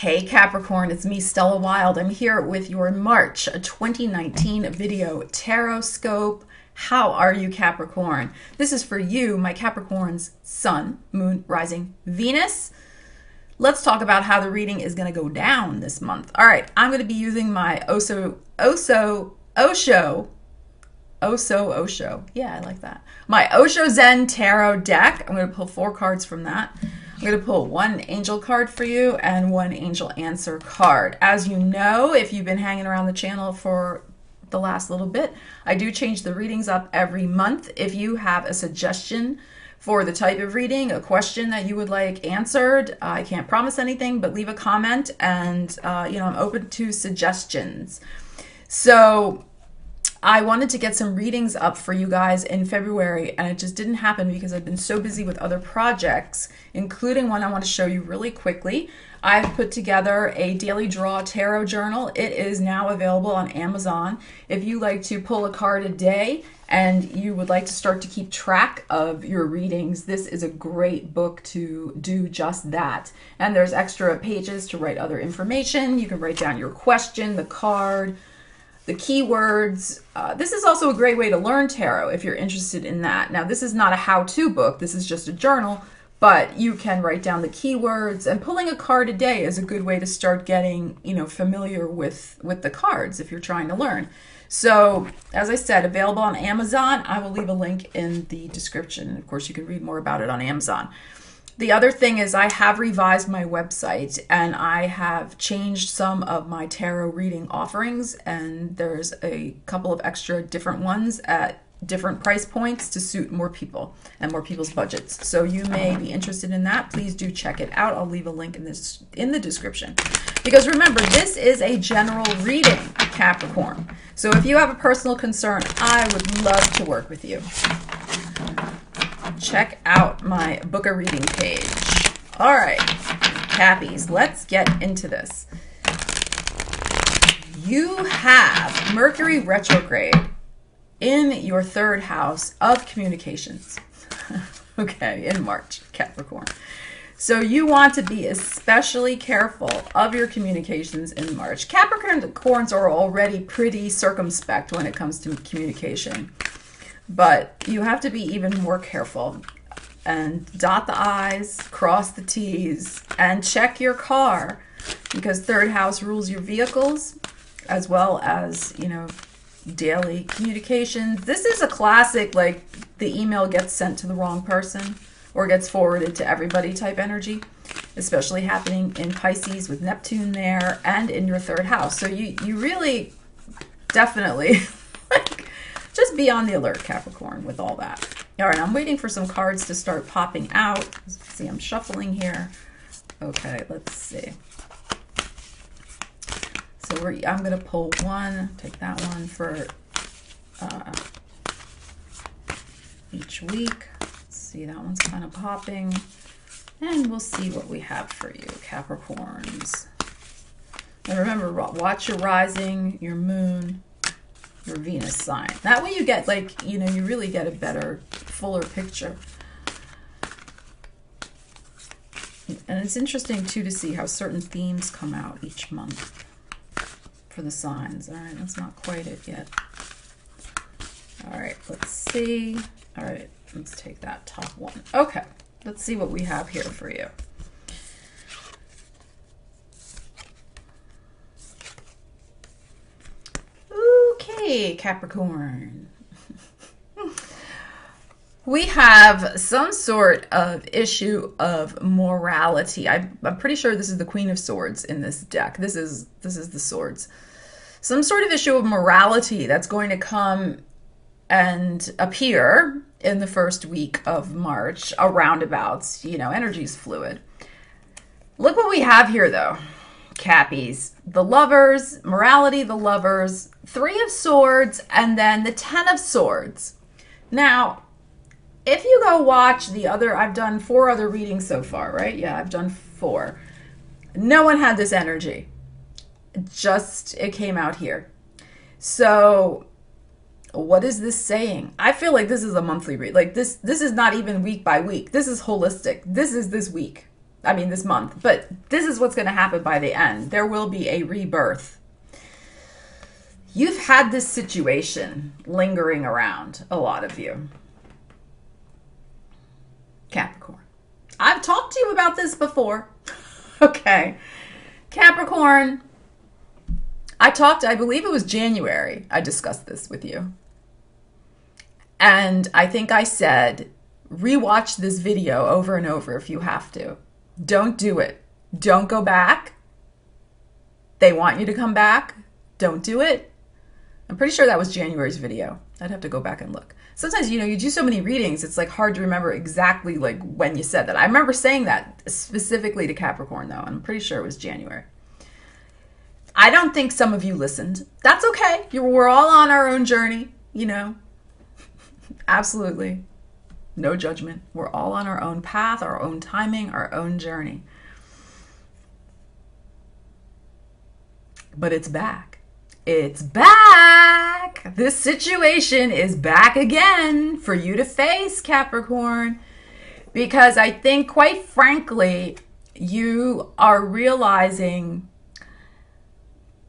Hey Capricorn, it's me, Stella Wilde. I'm here with your March 2019 video Taroscope. How are you, Capricorn? This is for you, my Capricorn's Sun, Moon, Rising, Venus. Let's talk about how the reading is going to go down this month. All right, I'm going to be using my Osho. Yeah, I like that. My Osho Zen Tarot deck. I'm going to pull 4 cards from that. I'm going to pull 1 angel card for you and 1 angel answer card. As you know, if you've been hanging around the channel for the last little bit, I do change the readings up every month. If you have a suggestion for the type of reading, a question that you would like answered, I can't promise anything, but leave a comment and, I'm open to suggestions. So I wanted to get some readings up for you guys in February, and it just didn't happen because I've been so busy with other projects, including one I want to show you really quickly. I've put together a daily draw tarot journal. It is now available on Amazon. If you like to pull a card a day and you would like to start to keep track of your readings, this is a great book to do just that. And there's extra pages to write other information. You can write down your question, the card, the keywords. This is also a great way to learn tarot if you're interested in that. Now, this is not a how-to book. This is just a journal, but you can write down the keywords, and pulling a card a day is a good way to start getting, familiar with the cards if you're trying to learn. So, as I said, available on Amazon. I will leave a link in the description. Of course, you can read more about it on Amazon. The other thing is I have revised my website and I have changed some of my tarot reading offerings, and there's a couple of extra different ones at different price points to suit more people and more people's budgets. So you may be interested in that. Please do check it out. I'll leave a link in the description. Because remember, this is a general reading, Capricorn. So if you have a personal concern, I would love to work with you. Check out my book a reading page. All right, Cappies, let's get into this. You have Mercury retrograde in your 3rd house of communications. Okay, in March, Capricorn. So you want to be especially careful of your communications in March. Capricorns are already pretty circumspect when it comes to communication, but you have to be even more careful and dot the I's, cross the T's, and check your car, because 3rd house rules your vehicles as well as, daily communications. This is a classic, like the email gets sent to the wrong person or gets forwarded to everybody type energy, especially happening in Pisces with Neptune there and in your 3rd house. So you really definitely just be on the alert, Capricorn, with all that. All right, I'm waiting for some cards to start popping out. See, I'm shuffling here. Okay, let's see. So I'm going to pull 1, take that one for each week. Let's see, that one's kind of popping. And we'll see what we have for you, Capricorns. And remember, watch your rising, your moon, your Venus sign. That way you get, you really get a better, fuller picture. And it's interesting, too, to see how certain themes come out each month for the signs. All right, that's not quite it yet. All right, let's see. All right, let's take that top one. Okay, let's see what we have here for you. Okay, Capricorn. We have some sort of issue of morality. I'm pretty sure this is the Queen of Swords in this deck. This is the Swords. Some sort of issue of morality that's going to come and appear in the first week of March, a roundabouts. Energy's fluid. Look what we have here, though, Cappies. The Lovers, morality, the Lovers, 3 of Swords, and then the 10 of Swords. Now, if you go watch the other, I've done 4 other readings so far, right? Yeah, I've done 4. No one had this energy. It came out here. So what is this saying? I feel like this is a monthly read. Like this is not even week by week. This is holistic. This is this week. I mean, this month, but this is what's going to happen by the end. There will be a rebirth. You've had this situation lingering around, a lot of you. Capricorn. I've talked to you about this before. Okay. Capricorn. I believe it was January, I discussed this with you. And I think I said, rewatch this video over and over if you have to. Don't do it. Don't go back. They want you to come back. Don't do it. I'm pretty sure that was January's video. I'd have to go back and look. Sometimes, you know, you do so many readings, it's like hard to remember exactly like when you said that. I remember saying that specifically to Capricorn though. I'm pretty sure it was January. I don't think some of you listened. That's okay. We're all on our own journey, you know. Absolutely. No judgment. We're all on our own path, our own timing, our own journey. But it's back. It's back. This situation is back again for you to face, Capricorn. Because I think, quite frankly, you are realizing,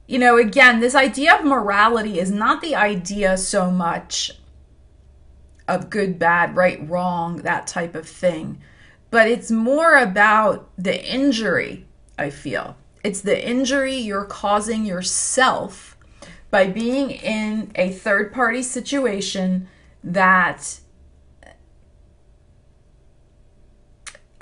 you know, again, this idea of morality is not the idea so much of good, bad, right, wrong, that type of thing. But it's more about the injury, I feel. It's the injury you're causing yourself by being in a third-party situation that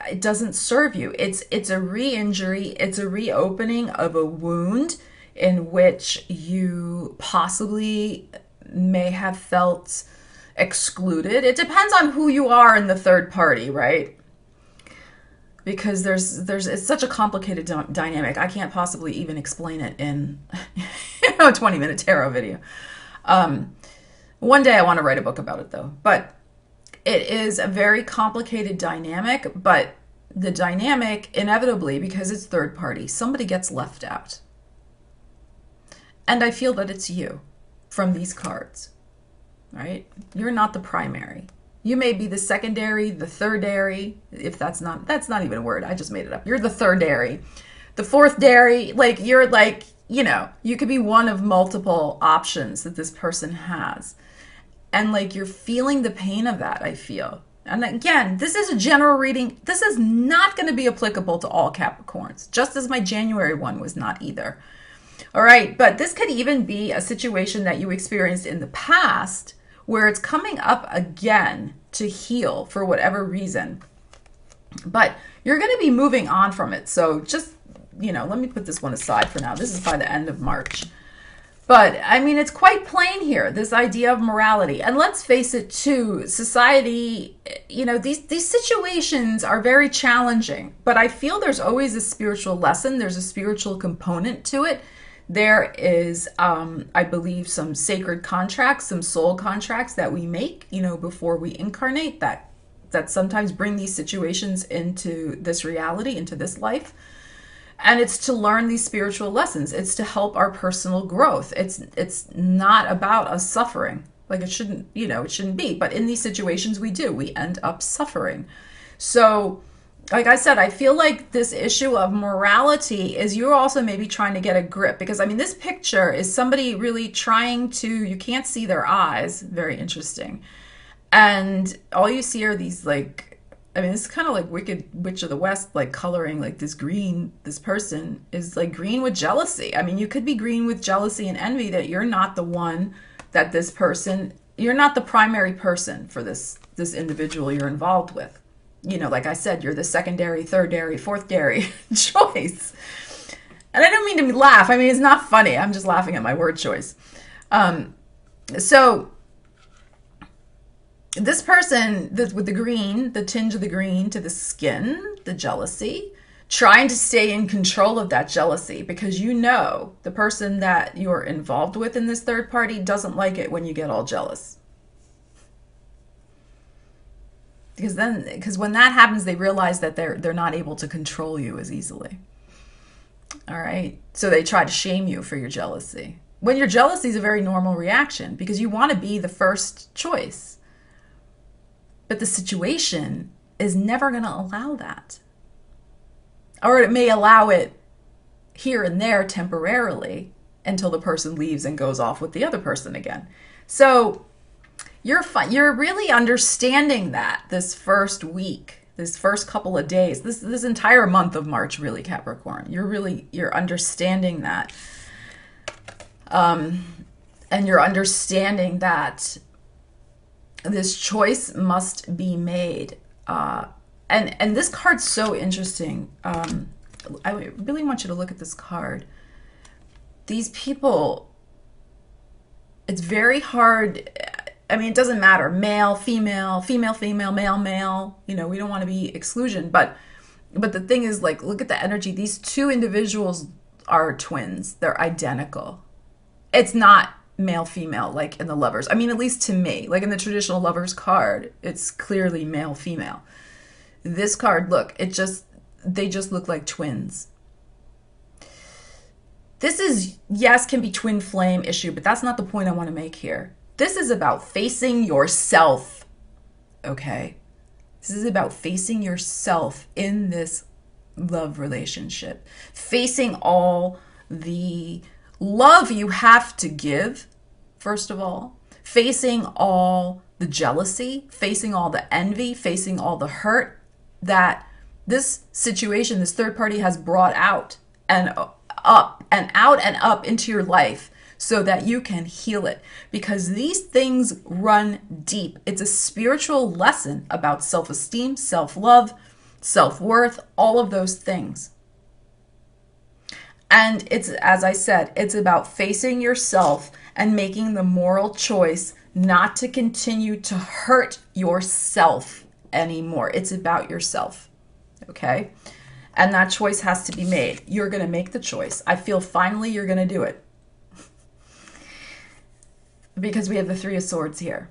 it doesn't serve you. It's a re-injury. It's a reopening of a wound in which you possibly may have felt excluded. It depends on who you are in the third party, right? Because it's such a complicated dynamic. I can't possibly even explain it in a 20-minute tarot video. One day I want to write a book about it though. But it is a very complicated dynamic, but the dynamic inevitably, because it's third party, somebody gets left out. And I feel that it's you from these cards, right? You're not the primary. You may be the secondary, the thirdary, if that's not even a word. I just made it up. You're the thirdary, the fourth dairy. Like, you're like, you know, you could be one of multiple options that this person has. And like, you're feeling the pain of that, I feel. And again, this is a general reading. This is not going to be applicable to all Capricorns, just as my January one was not either. All right. But this could even be a situation that you experienced in the past where it's coming up again to heal for whatever reason. But you're going to be moving on from it. So just, you know, let me put this one aside for now. This is by the end of March. But I mean, it's quite plain here, this idea of morality. And let's face it too, society, you know, these situations are very challenging, but I feel there's always a spiritual lesson. There's a spiritual component to it. There is, I believe, some sacred contracts, some soul contracts that we make, you know, before we incarnate that sometimes bring these situations into this reality, into this life. And it's to learn these spiritual lessons. It's to help our personal growth. It's not about us suffering. Like, it shouldn't, you know, it shouldn't be. But in these situations, we do. We end up suffering. So, like I said, I feel like this issue of morality is you're also maybe trying to get a grip. Because, I mean, this picture is somebody really trying to, you can't see their eyes. Very interesting. And all you see are these, like, I mean, it's kind of like Wicked Witch of the West, like coloring like this green. This person is like green with jealousy. I mean, you could be green with jealousy and envy that you're not the one that this person, you're not the primary person for this individual you're involved with. You know, like I said, you're the secondary, third dairy, fourth dairy choice. And I don't mean to laugh. I mean, it's not funny. I'm just laughing at my word choice. So this person with the green, the tinge of the green to the skin, the jealousy, trying to stay in control of that jealousy because you know the person that you're involved with in this third party doesn't like it when you get all jealous. Because when that happens, they realize that they're not able to control you as easily. All right. So they try to shame you for your jealousy. When your jealousy is a very normal reaction because you want to be the first choice. But the situation is never going to allow that. or it may allow it here and there temporarily until the person leaves and goes off with the other person again. So you're really understanding that this first week, this first couple of days, this entire month of March, really, Capricorn. You're understanding that. And you're understanding that this choice must be made. And this card's so interesting. I really want you to look at this card. These people, it's very hard. I mean, it doesn't matter. Male, female, female, female, male, male. You know, we don't want to be exclusion. But the thing is, like, look at the energy. These two individuals are twins. They're identical. It's not male, female, like in the lovers. I mean, at least to me, like in the traditional lovers card, it's clearly male, female. This card, look, they just look like twins. This is, yes, can be twin flame issue, but that's not the point I want to make here. This is about facing yourself, okay? This is about facing yourself in this love relationship. Facing all the love you have to give, first of all. Facing all the jealousy, facing all the envy, facing all the hurt that this situation, this third party has brought out and up and out and up into your life so that you can heal it. Because these things run deep. It's a spiritual lesson about self-esteem, self-love, self-worth, all of those things. And it's, as I said, it's about facing yourself and making the moral choice not to continue to hurt yourself anymore. It's about yourself, okay? And that choice has to be made. You're going to make the choice. I feel finally you're going to do it. Because we have the Three of Swords here.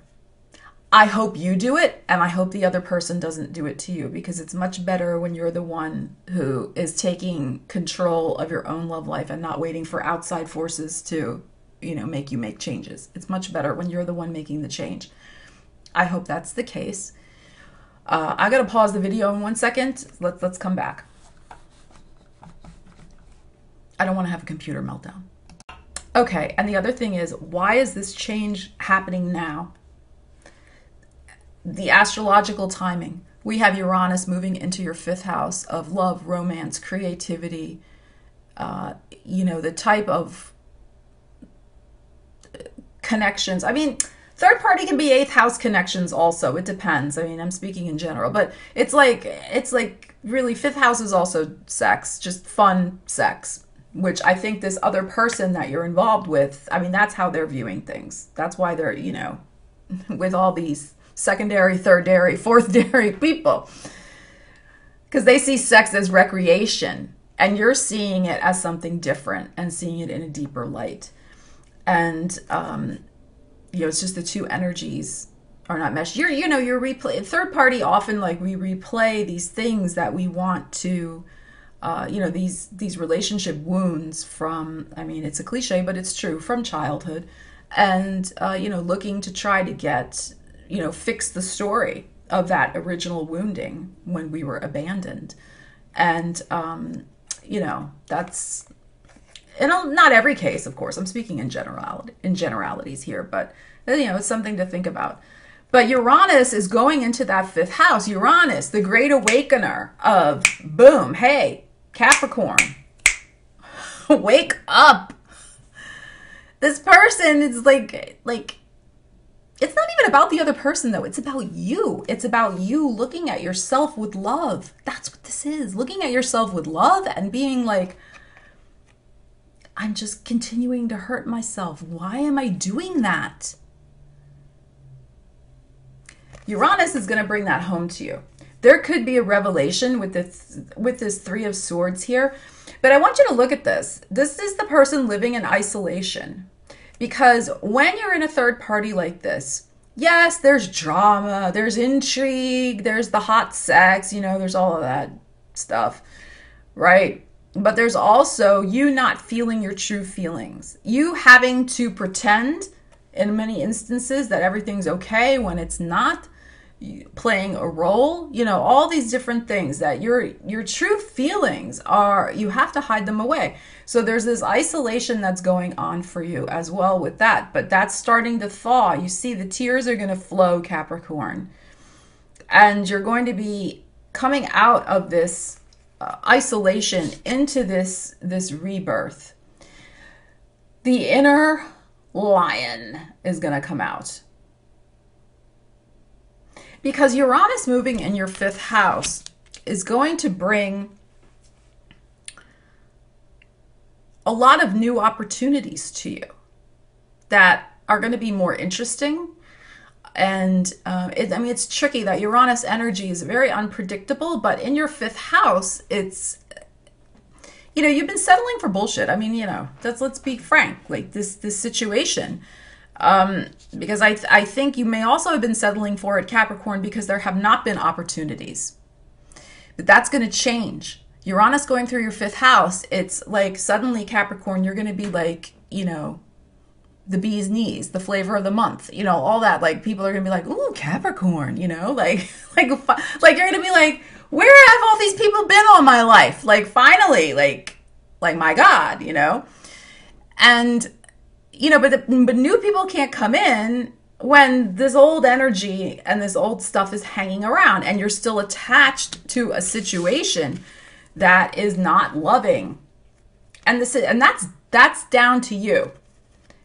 I hope you do it, and I hope the other person doesn't do it to you, because it's much better when you're the one who is taking control of your own love life and not waiting for outside forces to, you know, make you make changes. It's much better when you're the one making the change. I hope that's the case. I got to pause the video in 1 second. Let's come back. I don't want to have a computer meltdown. Okay, and the other thing is, why is this change happening now? The astrological timing. We have Uranus moving into your 5th house of love, romance, creativity, you know, the type of connections. I mean, third party can be 8th house connections also. It depends. I mean, I'm speaking in general, but it's like really 5th house is also sex, just fun sex, which I think this other person that you're involved with, I mean, that's how they're viewing things. That's why they're, you know, with all these secondary, third-dairy, fourth-dairy people. Because they see sex as recreation, and you're seeing it as something different and seeing it in a deeper light. And, you know, it's just the two energies are not meshed. You're replay. Third party often, like, we replay these things that we want to, you know, these relationship wounds from, I mean, it's a cliche, but it's true, from childhood. And, you know, looking to try to get, you know, fix the story of that original wounding when we were abandoned. And, you know, that's, in not every case, of course, I'm speaking in generalities here, but, you know, it's something to think about. But Uranus is going into that 5th house. Uranus, the great awakener of, boom, hey, Capricorn, wake up. This person is like, it's not even about the other person, though. It's about you. It's about you looking at yourself with love. That's what this is. Looking at yourself with love and being like, I'm just continuing to hurt myself. Why am I doing that? Uranus is going to bring that home to you. There could be a revelation with this Three of Swords here. But I want you to look at this. This is the person living in isolation. Because when you're in a third party like this, yes, there's drama, there's intrigue, there's the hot sex, you know, there's all of that stuff, right? But there's also you not feeling your true feelings. You having to pretend in many instances that everything's okay when it's not. playing a role, you know, all these different things that your true feelings are, you have to hide them away. So there's this isolation that's going on for you as well with that, but that's starting to thaw. You see the tears are going to flow, Capricorn, and you're going to be coming out of this isolation into this rebirth. The inner lion is going to come out. Because Uranus moving in your 5th house is going to bring a lot of new opportunities to you that are going to be more interesting. And it's tricky. That Uranus energy is very unpredictable, but in your 5th house, it's, you know, you've been settling for bullshit. I mean, you know, let's be frank, like this situation. Because I think you may also have been settling for it, Capricorn, because there have not been opportunities. But that's going to change. Uranus going through your 5th house, it's like suddenly, Capricorn, you're going to be like, you know, the bee's knees, the flavor of the month, you know, all that. Like, people are going to be like, ooh, Capricorn, you know, like you're going to be like, where have all these people been all my life? Like, finally, like my God, you know? And, you know, but new people can't come in when this old energy and this old stuff is hanging around and you're still attached to a situation that is not loving. And that's down to you,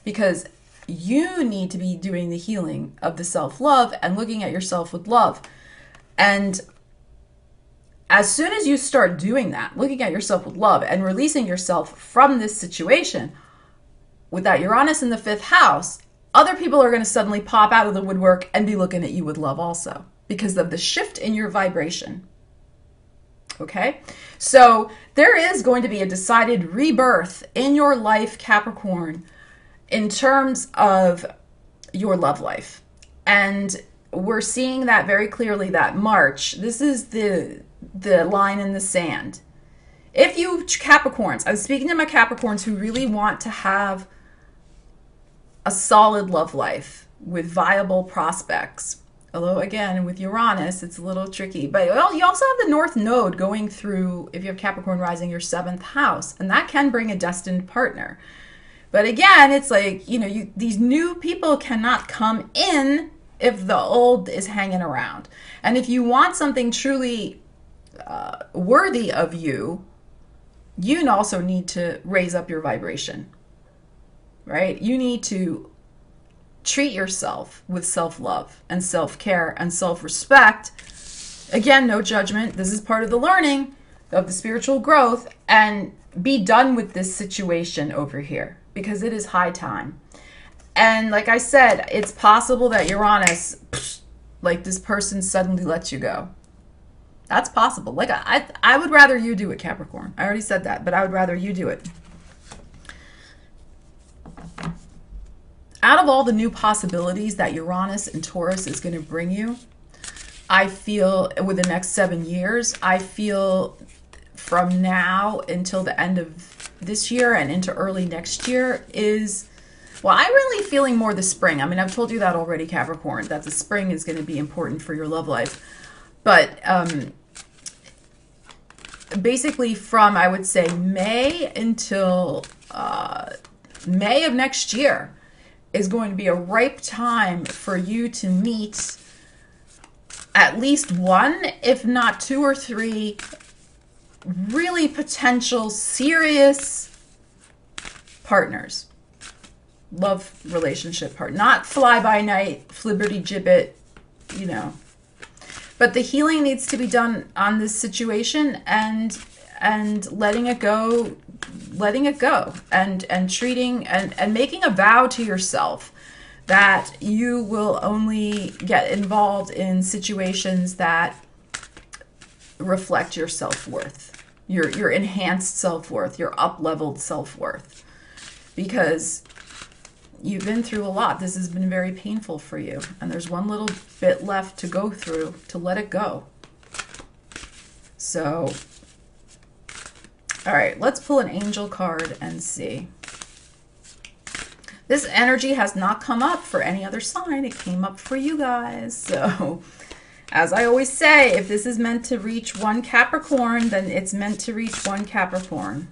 because you need to be doing the healing of the self-love and looking at yourself with love. And as soon as you start doing that, looking at yourself with love and releasing yourself from this situation, with that Uranus in the 5th house, other people are going to suddenly pop out of the woodwork and be looking at you with love also, because of the shift in your vibration. Okay? So there is going to be a decided rebirth in your life, Capricorn, in terms of your love life. And we're seeing that very clearly, that March, this is the line in the sand. If you Capricorns, I'm speaking to my Capricorns who really want to have a solid love life with viable prospects. Although, again, with Uranus, it's a little tricky. But you also have the North Node going through, if you have Capricorn rising, your 7th house. And that can bring a destined partner. But again, it's like, you know, these new people cannot come in if the old is hanging around. And if you want something truly worthy of you, you also need to raise up your vibration, right? You need to treat yourself with self-love and self-care and self-respect. Again, no judgment. This is part of the learning of the spiritual growth, and be done with this situation over here, because it is high time. And like I said, it's possible that Uranus, like this person suddenly lets you go. That's possible. Like I would rather you do it, Capricorn. I already said that, but I would rather you do it. Out of all the new possibilities that Uranus and Taurus is going to bring you, I feel with the next 7 years, I feel from now until the end of this year and into early next year is, well, I'm really feeling more the spring. I mean, I've told you that already, Capricorn, that the spring is going to be important for your love life. But basically from, I would say, May until May of next year is going to be a ripe time for you to meet at least one, if not 2 or 3 really potential serious partners. Love relationship partner. Not fly by night, flibberty gibbet, you know. But the healing needs to be done on this situation, and letting it go, and treating and making a vow to yourself that you will only get involved in situations that reflect your self-worth, your enhanced self-worth, your up-leveled self-worth, because you've been through a lot. This has been very painful for you, and there's one little bit left to go through to let it go. So, all right, let's pull an angel card and see. This energy has not come up for any other sign. It came up for you guys. So As I always say, if this is meant to reach one Capricorn, then it's meant to reach one Capricorn.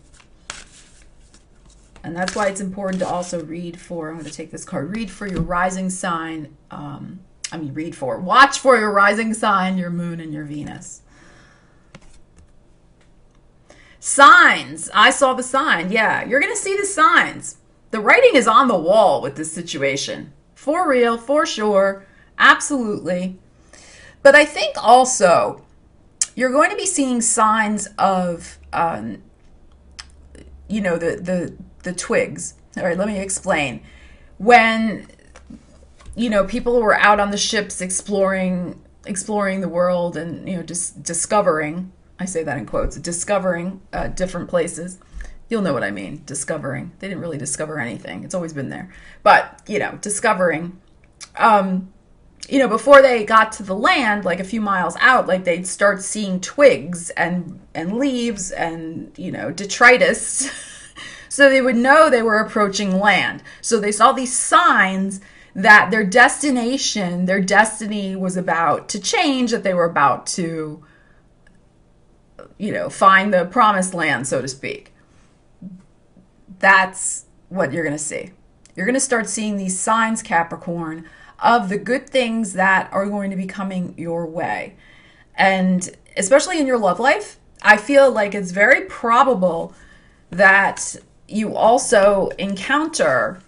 And that's why it's important to also read for, I'm going to take this card, read for your rising sign. Watch for your rising sign, your moon, and your Venus. Signs. I saw the sign. Yeah, you're going to see the signs. The writing is on the wall with this situation. For real, for sure. Absolutely. But I think also you're going to be seeing signs of, you know, the twigs. All right, let me explain. When, you know, people were out on the ships exploring the world and, you know, just discovering, I say that in quotes, discovering different places. You'll know what I mean, discovering. They didn't really discover anything. It's always been there. But, you know, discovering, you know, before they got to the land, like a few miles out, like they'd start seeing twigs and leaves and, you know, detritus. So they would know they were approaching land. So they saw these signs that their destination, their destiny was about to change, that they were about to, you know, find the promised land, so to speak. That's what you're going to see. You're going to start seeing these signs, Capricorn, of the good things that are going to be coming your way. And especially in your love life, I feel like it's very probable that you also encounter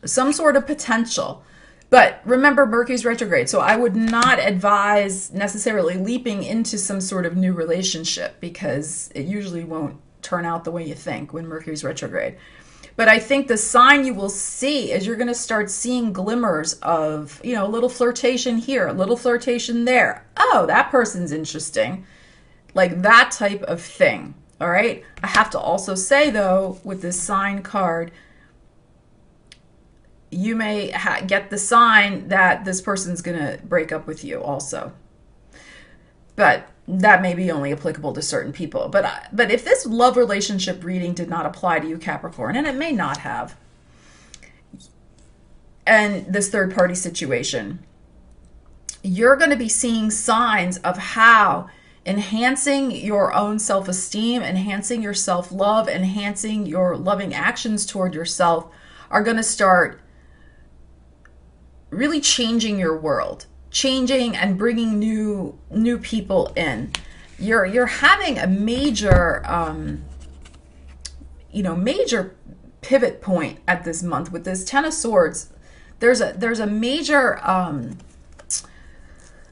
some sort of potential. But remember, Mercury's retrograde, so I would not advise necessarily leaping into some sort of new relationship because it usually won't turn out the way you think when Mercury's retrograde. But I think the sign you will see is you're going to start seeing glimmers of, you know, a little flirtation here, a little flirtation there. Oh, that person's interesting. Like that type of thing. All right. I have to also say, though, with this sign card, you may get the sign that this person's going to break up with you also. But that may be only applicable to certain people. But if this love relationship reading did not apply to you, Capricorn, and it may not have, and this third party situation, you're going to be seeing signs of how enhancing your own self-esteem, enhancing your self-love, enhancing your loving actions toward yourself are going to start really changing your world, changing and bringing new people in. You're having a major, you know, major pivot point at this month with this Ten of Swords. There's a major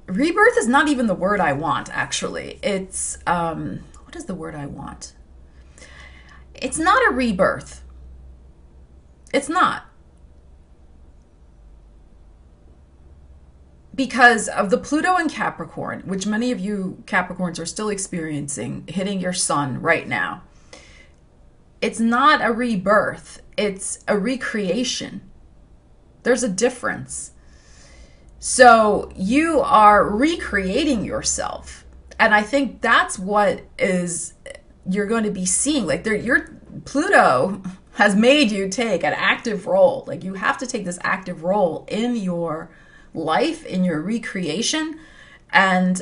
rebirth is not even the word I want, actually. It's what is the word I want? It's not a rebirth. It's not. Because of the Pluto in Capricorn, which many of you Capricorns are still experiencing, hitting your sun right now. It's not a rebirth. It's a recreation. There's a difference. So you are recreating yourself. And I think that's what is you're going to be seeing. Like your Pluto has made you take an active role. Like you have to take this active role in your life, in your recreation. And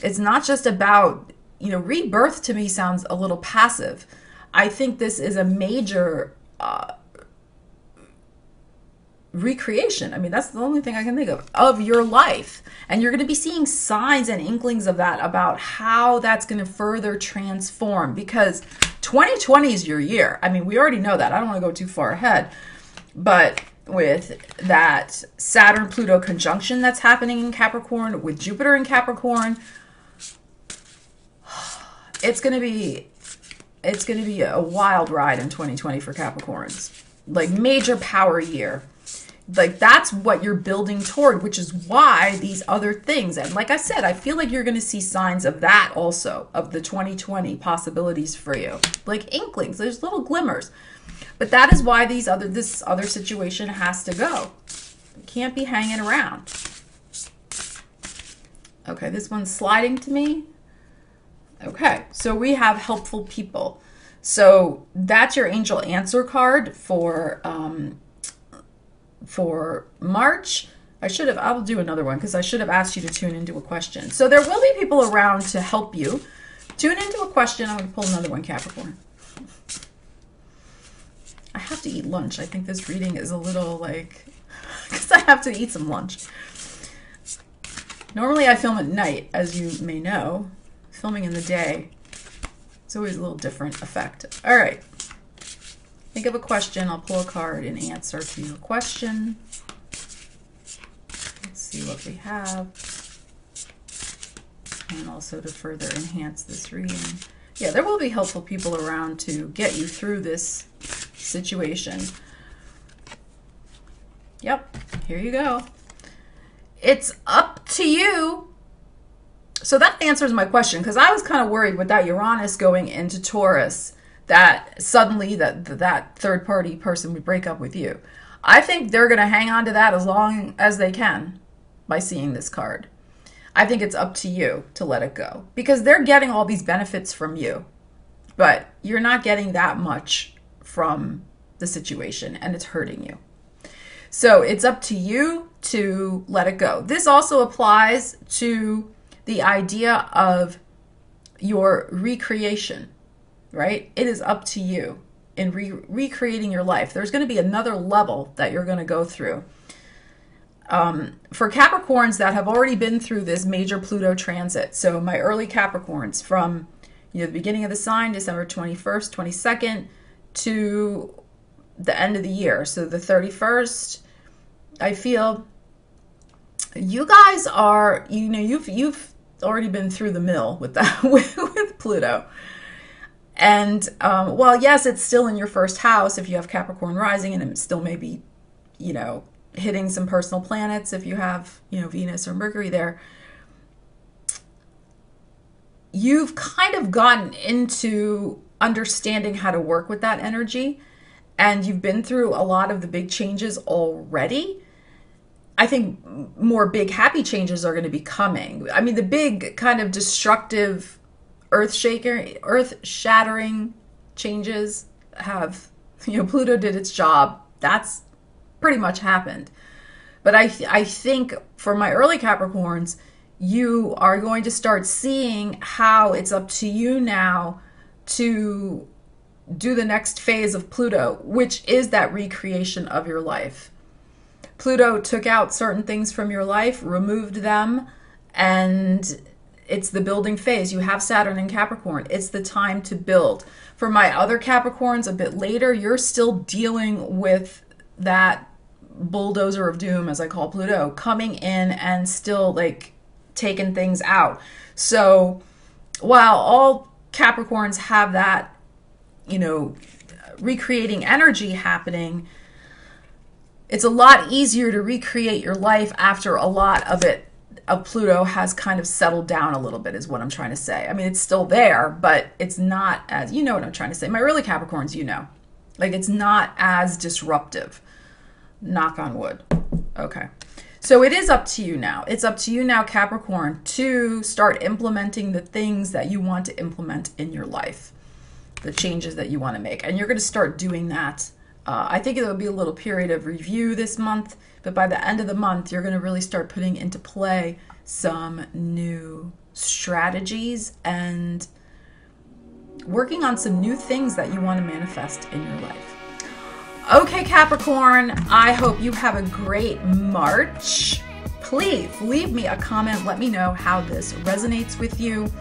it's not just about, you know, rebirth to me sounds a little passive. I think this is a major recreation. I mean, that's the only thing I can think of your life. And you're going to be seeing signs and inklings of that, about how that's going to further transform, because 2020 is your year. I mean, we already know that. I don't want to go too far ahead, but with that Saturn-Pluto conjunction that's happening in Capricorn, with Jupiter in Capricorn, it's going to be a wild ride in 2020 for Capricorns. Like major power year. Like that's what you're building toward, which is why these other things, and like I said, I feel like you're going to see signs of that also, of the 2020 possibilities for you. Like inklings, there's little glimmers. But that is why this other situation has to go. You can't be hanging around. Okay, this one's sliding to me. Okay, so we have helpful people. So that's your angel answer card for March. I'll do another one because I should have asked you to tune into a question. So there will be people around to help you. Tune into a question. I'm going to pull another one, Capricorn. I have to eat lunch. I think this reading is a little like, because I have to eat some lunch. Normally I film at night, as you may know. Filming in the day, it's always a little different effect. All right. Think of a question. I'll pull a card in answer to your question. Let's see what we have. And also to further enhance this reading. Yeah, there will be helpful people around to get you through this situation. Yep, here you go. It's up to you. So that answers my question, because I was kind of worried with that Uranus going into Taurus that suddenly that third party person would break up with you. I think they're going to hang on to that as long as they can by seeing this card. I think it's up to you to let it go, because they're getting all these benefits from you, but you're not getting that much from the situation, and it's hurting you. So it's up to you to let it go. This also applies to the idea of your recreation, right? It is up to you in recreating your life. There's going to be another level that you're going to go through. For Capricorns that have already been through this major Pluto transit, so my early Capricorns from the beginning of the sign, December 21st, 22nd, to the end of the year, so the 31st, I feel you guys are, you've already been through the mill with that with Pluto. And while yes, it's still in your first house if you have Capricorn rising, and it still may be, hitting some personal planets if you have, Venus or Mercury there. You've kind of gotten into understanding how to work with that energy, and you've been through a lot of the big changes already. I think more big happy changes are going to be coming. I mean, the big kind of destructive, earth-shattering changes have, Pluto did its job. That's pretty much happened. But I think for my early Capricorns, you are going to start seeing how it's up to you now to do the next phase of Pluto, which is that recreation of your life. Pluto took out certain things from your life, removed them, and it's the building phase. You have Saturn in Capricorn. It's the time to build. For my other Capricorns a bit later, you're still dealing with that bulldozer of doom, as I call Pluto, coming in and still like taking things out. So while all Capricorns have that, recreating energy happening, it's a lot easier to recreate your life after a lot of Pluto has kind of settled down a little bit, is what I'm trying to say. I mean, it's still there, but it's not as, what I'm trying to say. My early Capricorns, like it's not as disruptive. Knock on wood. Okay. So it is up to you now. It's up to you now, Capricorn, to start implementing the things that you want to implement in your life, the changes that you want to make. And you're going to start doing that. I think it'll be a little period of review this month, but by the end of the month, you're going to really start putting into play some new strategies and working on some new things that you want to manifest in your life. Okay, Capricorn, I hope you have a great March. Please leave me a comment. Let me know how this resonates with you.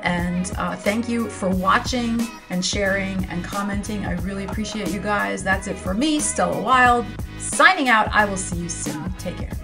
And thank you for watching and sharing and commenting. I really appreciate you guys. That's it for me, Stella Wilde, signing out. I will see you soon. Take care.